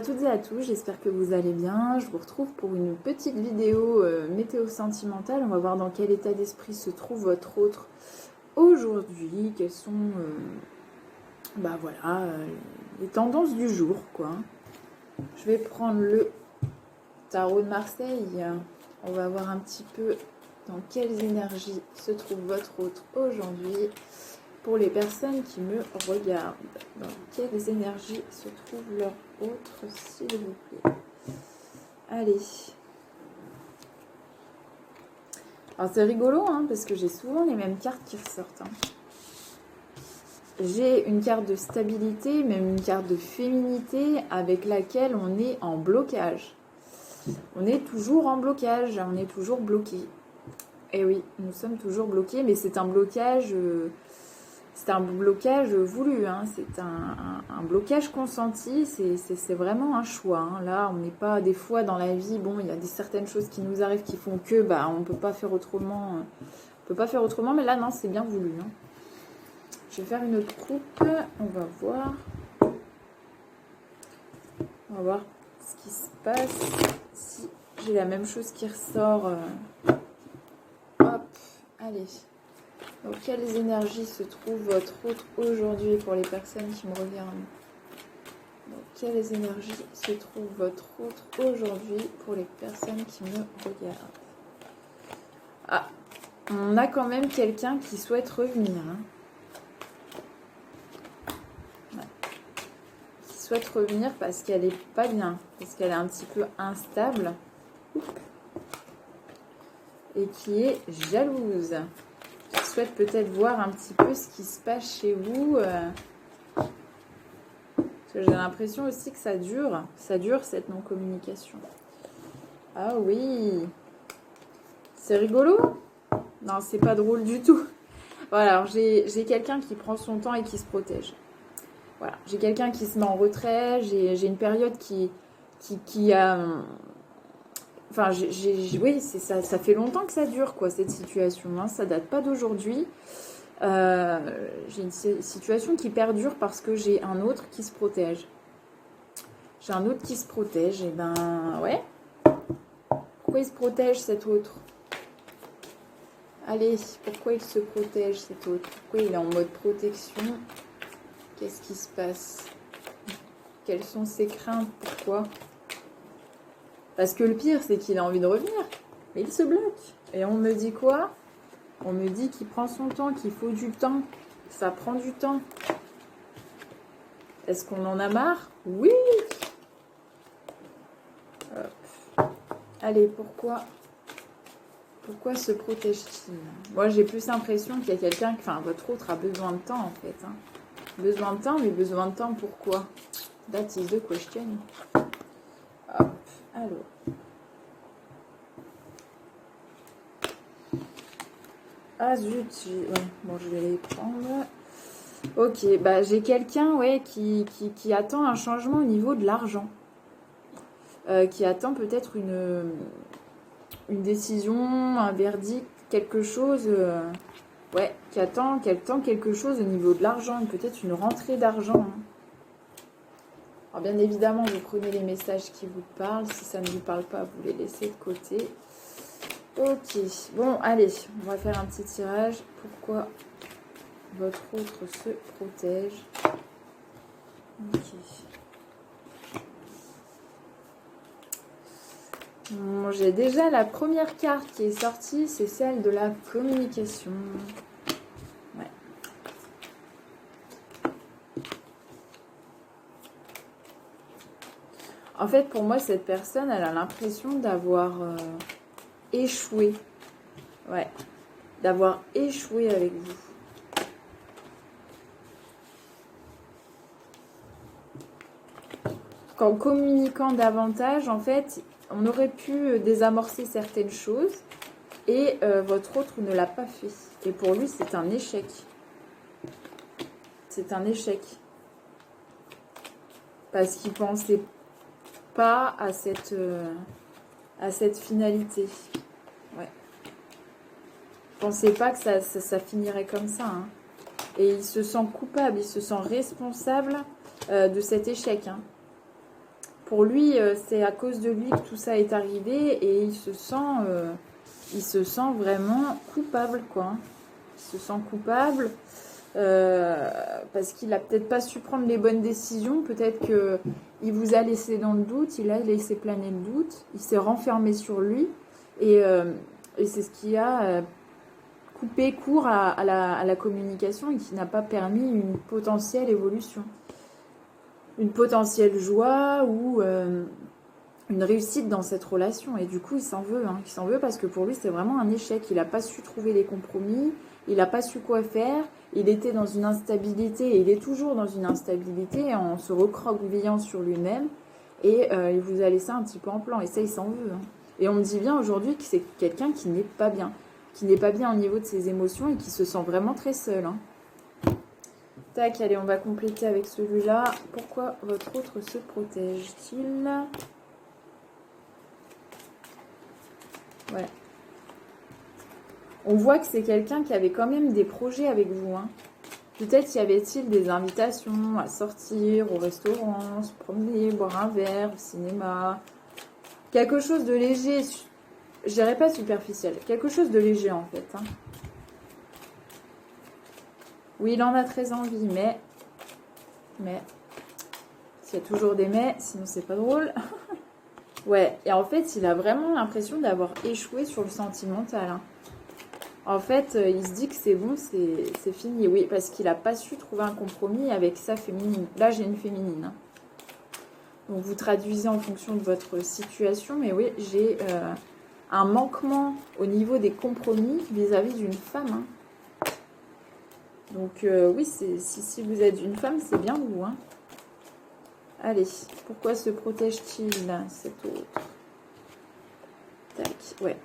toutes et à tous, j'espère que vous allez bien. Je vous retrouve pour une petite vidéo météo sentimentale. On va voir dans quel état d'esprit se trouve votre autre aujourd'hui. Quelles sont les tendances du jour, quoi. Je vais prendre le tarot de Marseille. On va voir un petit peu dans quelles énergies se trouve votre autre aujourd'hui. Pour les personnes qui me regardent, dans quelles énergies se trouve leur autre, s'il vous plaît. Allez. Alors c'est rigolo, hein, parce que j'ai souvent les mêmes cartes qui ressortent. J'ai une carte de stabilité, même une carte de féminité, avec laquelle on est en blocage. On est toujours en blocage, on est toujours bloqué. Et oui, nous sommes toujours bloqués, mais c'est un blocage... C'est un blocage voulu, hein. C'est un blocage consenti, c'est vraiment un choix. Hein. Là, on n'est pas des fois dans la vie, bon, il y a certaines choses qui nous arrivent qui font que on ne peut pas faire autrement. Mais là, non, c'est bien voulu. Hein. Je vais faire une autre coupe, on va voir. On va voir ce qui se passe, si j'ai la même chose qui ressort. Hop, allez. Dans quelles énergies se trouve votre autre aujourd'hui pour les personnes qui me regardent? Dans quelles énergies se trouve votre autre aujourd'hui pour les personnes qui me regardent? Ah, on a quand même quelqu'un qui souhaite revenir. Hein. Ouais. Qui souhaite revenir parce qu'elle n'est pas bien, parce qu'elle est un petit peu instable. Et qui est jalouse. Je souhaite peut-être voir un petit peu ce qui se passe chez vous. Parce que j'ai l'impression aussi que ça dure cette non-communication. Ah oui. C'est rigolo? Non, c'est pas drôle du tout. Voilà, alors j'ai quelqu'un qui prend son temps et qui se protège. Voilà, j'ai quelqu'un qui se met en retrait. J'ai une période qui a... Enfin, oui, ça fait longtemps que ça dure, quoi, cette situation. Hein. Ça date pas d'aujourd'hui. J'ai une situation qui perdure parce que j'ai un autre qui se protège. J'ai un autre qui se protège. Et ben, ouais. Pourquoi il se protège, cet autre? Allez, pourquoi il se protège, cet autre? Pourquoi il est en mode protection? Qu'est-ce qui se passe? Quelles sont ses craintes? Pourquoi? Parce que le pire, c'est qu'il a envie de revenir. Mais il se bloque. Et on me dit quoi? On me dit qu'il prend son temps, qu'il faut du temps. Ça prend du temps. Est-ce qu'on en a marre? Oui. Hop. Allez, pourquoi se protège-t-il? Moi, j'ai plus l'impression qu'il y a quelqu'un... Enfin, votre autre a besoin de temps, en fait. Hein. Besoin de temps, mais besoin de temps, pourquoi? That is the question. Hop. Alors, ah zut, ouais, bon, je vais les prendre. Ok, j'ai quelqu'un, ouais, qui attend un changement au niveau de l'argent, qui attend peut-être une décision, un verdict, quelque chose, ouais, qui attend quelque chose au niveau de l'argent, peut-être une rentrée d'argent. Hein. Alors bien évidemment, vous prenez les messages qui vous parlent. Si ça ne vous parle pas, vous les laissez de côté. Ok, bon, allez, on va faire un petit tirage. Pourquoi votre autre se protège? Ok. Bon, j'ai déjà la première carte qui est sortie, c'est celle de la communication. Ouais. En fait, pour moi, cette personne, elle a l'impression d'avoir échoué. Ouais. D'avoir échoué avec vous. Qu'en communiquant davantage, en fait, on aurait pu désamorcer certaines choses et votre autre ne l'a pas fait. Et pour lui, c'est un échec. C'est un échec. Parce qu'il pensait pas à cette finalité. Ouais. Je pensais pas que ça finirait comme ça. Hein. Et il se sent coupable, il se sent responsable de cet échec. Hein. Pour lui, c'est à cause de lui que tout ça est arrivé et il se sent vraiment coupable, quoi. Il se sent coupable parce qu'il a peut-être pas su prendre les bonnes décisions. Peut-être qu'il vous a laissé dans le doute, il a laissé planer le doute, il s'est renfermé sur lui et c'est ce qui a coupé court à la communication et qui n'a pas permis une potentielle évolution. Une potentielle joie ou une réussite dans cette relation. Et du coup, il s'en veut. Il s'en veut parce que pour lui, c'est vraiment un échec. Il n'a pas su trouver les compromis. Il n'a pas su quoi faire. Il était dans une instabilité et il est toujours dans une instabilité en se recroquevillant sur lui-même. Et il vous a laissé un petit peu en plan. Et ça, il s'en veut. Et on me dit bien aujourd'hui que c'est quelqu'un qui n'est pas bien. Qui n'est pas bien au niveau de ses émotions et qui se sent vraiment très seul. Tac, allez, on va compléter avec celui-là. Pourquoi votre autre se protège-t-il? Ouais. On voit que c'est quelqu'un qui avait quand même des projets avec vous. Peut-être y avait-il des invitations à sortir au restaurant, se promener, boire un verre, au cinéma. Quelque chose de léger, je dirais pas superficiel, quelque chose de léger en fait. Oui, il en a très envie, mais, s'il y a toujours des mais, sinon c'est pas drôle. Ouais, et en fait, il a vraiment l'impression d'avoir échoué sur le sentimental. En fait, il se dit que c'est bon, c'est fini. Oui, parce qu'il n'a pas su trouver un compromis avec sa féminine. Là, j'ai une féminine. Donc, vous traduisez en fonction de votre situation, mais oui, j'ai un manquement au niveau des compromis vis-à-vis d'une femme. Donc oui, si vous êtes une femme, c'est bien vous. Allez, pourquoi se protège-t-il cet autre? Tac, ouais.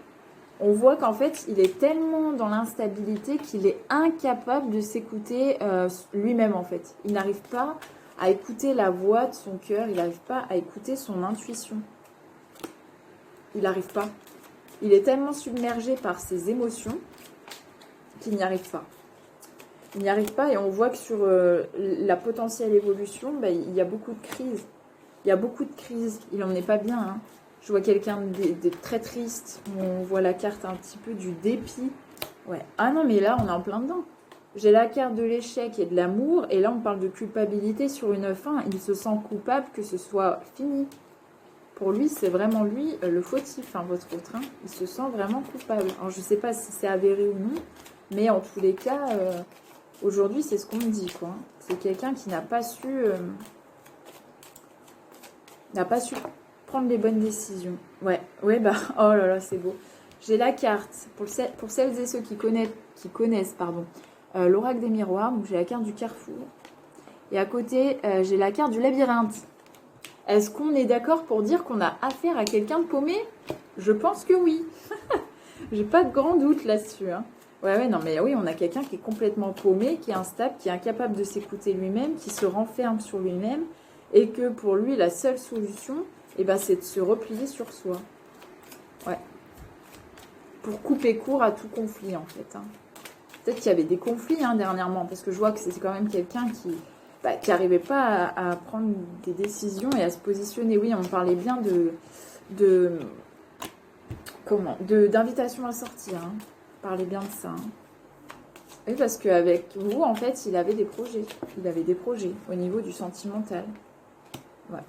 On voit qu'en fait, il est tellement dans l'instabilité qu'il est incapable de s'écouter lui-même en fait. Il n'arrive pas à écouter la voix de son cœur, il n'arrive pas à écouter son intuition. Il n'arrive pas. Il est tellement submergé par ses émotions qu'il n'y arrive pas. Il n'y arrive pas et on voit que sur la potentielle évolution, il y a beaucoup de crises. Il y a beaucoup de crises. Il n'en est pas bien. Je vois quelqu'un de très triste. On voit la carte un petit peu du dépit. Ouais. Ah non, mais là, on est en plein dedans. J'ai la carte de l'échec et de l'amour. Et là, on parle de culpabilité sur une fin. Il se sent coupable que ce soit fini. Pour lui, c'est vraiment lui le fautif, votre autre. Il se sent vraiment coupable. Alors, je ne sais pas si c'est avéré ou non. Mais en tous les cas... aujourd'hui, c'est ce qu'on me dit, quoi. C'est quelqu'un qui n'a pas su prendre les bonnes décisions. Ouais, oh là là, c'est beau. J'ai la carte, pour celles et ceux qui connaissent l'oracle des miroirs, donc j'ai la carte du carrefour. Et à côté, j'ai la carte du labyrinthe. Est-ce qu'on est d'accord pour dire qu'on a affaire à quelqu'un de paumé? Je pense que oui. J'ai pas de grand doute là-dessus, Ouais, non, mais oui, on a quelqu'un qui est complètement paumé, qui est instable, qui est incapable de s'écouter lui-même, qui se renferme sur lui-même, et que pour lui, la seule solution, c'est de se replier sur soi. Ouais. Pour couper court à tout conflit, en fait. Peut-être qu'il y avait des conflits dernièrement, parce que je vois que c'est quand même quelqu'un qui n'arrivait pas à prendre des décisions et à se positionner. Oui, on parlait bien d'invitation à sortir, Parlez bien de ça. Oui, parce qu'avec vous, en fait, il avait des projets. Il avait des projets au niveau du sentimental. Ouais.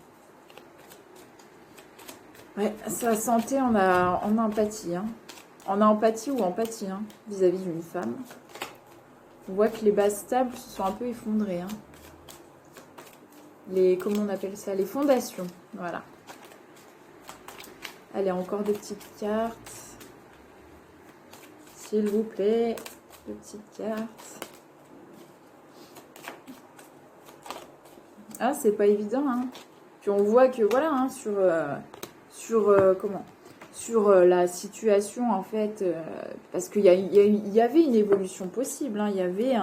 Ouais, sa santé en empathie. En empathie ou empathie vis-à-vis d'une femme. On voit que les bases stables se sont un peu effondrées. Comment on appelle ça? Les fondations. Voilà. Allez, encore des petites cartes. S'il vous plaît, de petites cartes. Ah, c'est pas évident, Puis on voit que, voilà, sur la situation, en fait, parce qu'il y avait une évolution possible, il y avait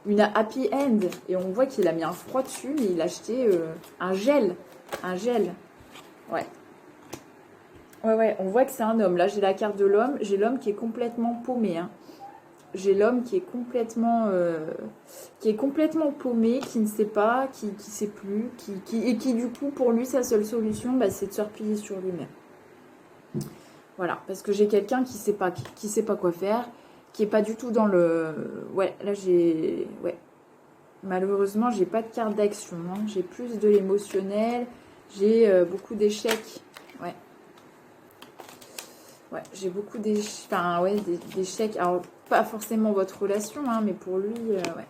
une happy end. Et on voit qu'il a mis un froid dessus, mais il a acheté un gel. Ouais. Ouais, on voit que c'est un homme. Là, j'ai la carte de l'homme. J'ai l'homme qui est complètement paumé. j'ai l'homme qui est complètement paumé, qui ne sait pas, qui sait plus, et qui du coup pour lui sa seule solution bah, c'est de se replier sur lui-même. Voilà, parce que j'ai quelqu'un qui sait pas quoi faire, qui est pas du tout dans le... Ouais, là j'ai... Ouais. Malheureusement, j'ai pas de carte d'action. Hein. J'ai plus de l'émotionnel. J'ai beaucoup d'échecs. Ouais. Ouais, j'ai beaucoup d'échecs. Enfin, ouais, d'échecs. Alors, pas forcément votre relation, hein, mais pour lui, ouais.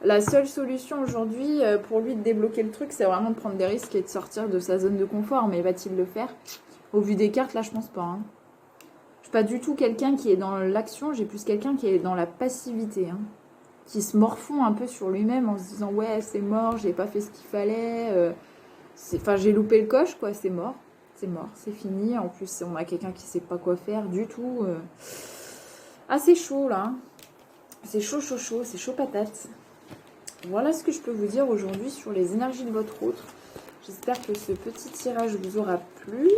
La seule solution aujourd'hui, pour lui de débloquer le truc, c'est vraiment de prendre des risques et de sortir de sa zone de confort. Mais va-t-il le faire? Au vu des cartes, là, je pense pas. Hein. Je suis pas du tout quelqu'un qui est dans l'action. J'ai plus quelqu'un qui est dans la passivité. Hein. Qui se morfond un peu sur lui-même en se disant ouais c'est mort, j'ai pas fait ce qu'il fallait, enfin j'ai loupé le coche quoi, c'est mort, c'est fini. En plus on a quelqu'un qui sait pas quoi faire du tout. Ah c'est chaud là, c'est chaud, c'est chaud patate. Voilà ce que je peux vous dire aujourd'hui sur les énergies de votre autre. J'espère que ce petit tirage vous aura plu.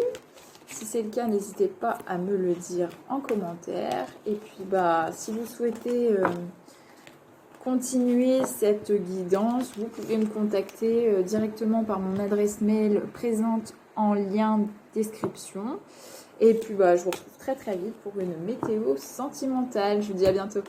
Si c'est le cas, n'hésitez pas à me le dire en commentaire. Et puis bah si vous souhaitez continuer cette guidance, vous pouvez me contacter directement par mon adresse mail présente en lien description. Et puis bah, je vous retrouve très très vite pour une météo sentimentale. Je vous dis à bientôt.